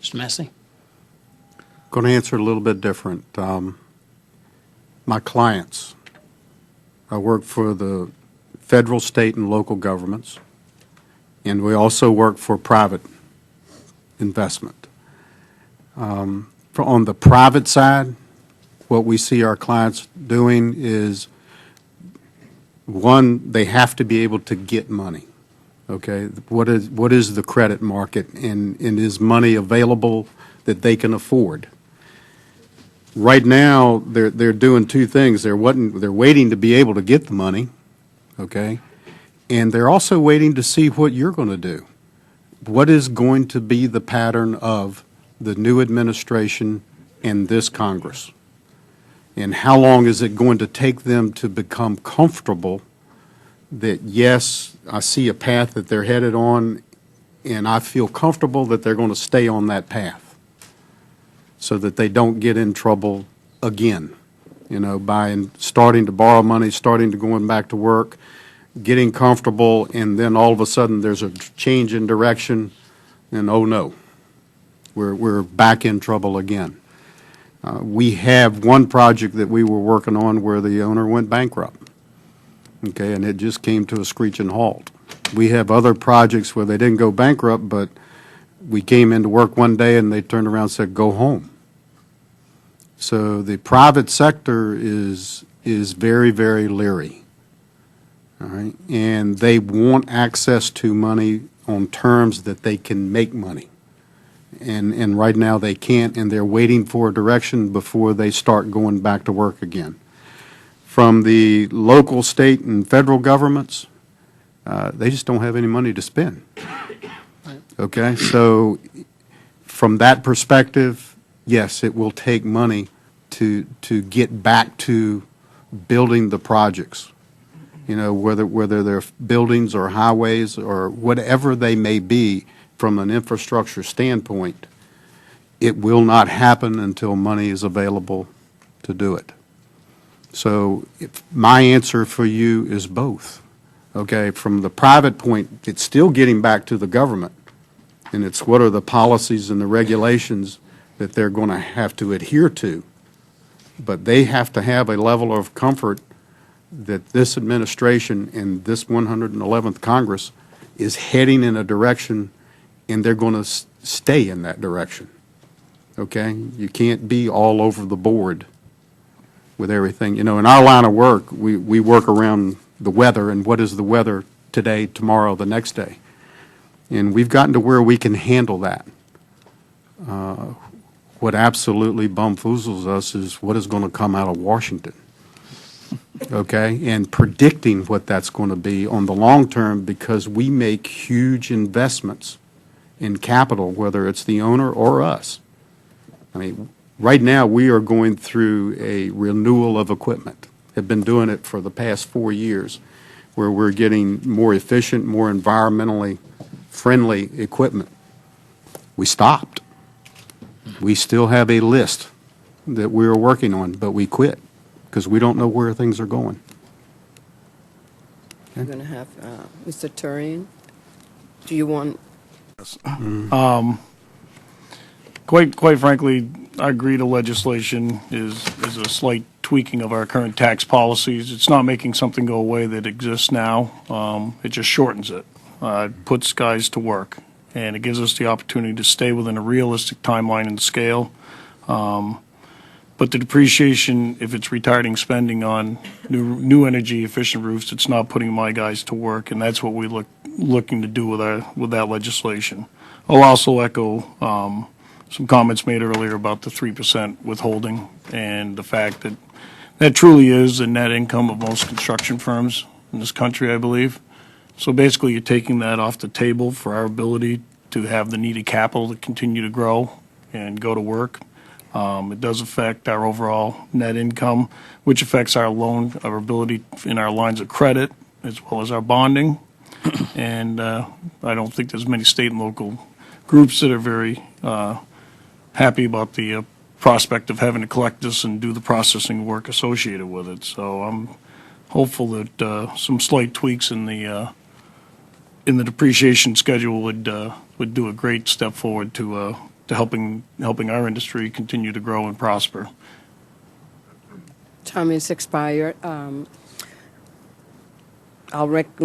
Mr. Massey? Going to answer it a little bit different. My clients, I work for the federal, state, and local governments, and we also work for private investment. On the private side, what we see our clients doing is, one, they have to be able to get money. Okay, what is the credit market, and is money available that they can afford? Right now, they're doing two things. They're waiting to be able to get the money, okay, and they're also waiting to see what you're going to do. What is going to be the pattern of the new administration and this Congress? And how long is it going to take them to become comfortable that, yes, I see a path that they're headed on, and I feel comfortable that they're going to stay on that path so that they don't get in trouble again, by starting to borrow money, starting to going back to work, getting comfortable, and then all of a sudden there's a change in direction, and oh no, we're back in trouble again. We have one project that we were working on where the owner went bankrupt, okay, and it just came to a screeching halt. We have other projects where they didn't go bankrupt, but we came into work one day and they turned around and said, go home. So the private sector is very, very leery, all right, and they want access to money on terms that they can make money. And right now they can't, and they're waiting for a direction before they start going back to work again. From the local, state, and federal governments, they just don't have any money to spend. Okay, so from that perspective, yes, it will take money to get back to building the projects. Whether they're buildings or highways or whatever they may be. From an infrastructure standpoint, it will not happen until money is available to do it. So my answer for you is both. Okay, from the private point, it's still getting back to the government, and it's what are the policies and the regulations that they're going to have to adhere to. But they have to have a level of comfort that this administration and this 111th Congress is heading in a direction, and they're going to stay in that direction, okay? You can't be all over the board with everything. In our line of work, we work around the weather, and what is the weather today, tomorrow, the next day. And we've gotten to where we can handle that. What absolutely bumfoozles us is what is going to come out of Washington, okay? And predicting what that's going to be on the long term, because we make huge investments in capital, whether it's the owner or us. I mean, right now we are going through a renewal of equipment. Have been doing it for the past 4 years, where we're getting more efficient, more environmentally friendly equipment. We stopped. We still have a list that we're working on, but we quit because we don't know where things are going. We're going to have Mr. Turian. Do you want? Quite frankly, I agree the legislation is a slight tweaking of our current tax policies. It's not making something go away that exists now. It just shortens it. It puts guys to work, and it gives us the opportunity to stay within a realistic timeline and scale. But the depreciation, if it's retarding spending on new energy efficient roofs, it's not putting my guys to work, and that's what we looking to do with that legislation. I'll also echo some comments made earlier about the 3% withholding and the fact that that truly is the net income of most construction firms in this country, I believe. So basically, you're taking that off the table for our ability to have the needed capital to continue to grow and go to work. It does affect our overall net income, which affects our ability in our lines of credit, as well as our bonding. And I don't think there's many state and local groups that are very happy about the prospect of having to collect this and do the processing work associated with it. So I'm hopeful that some slight tweaks in the depreciation schedule would do a great step forward to helping our industry continue to grow and prosper. Time is expired. I'll recognize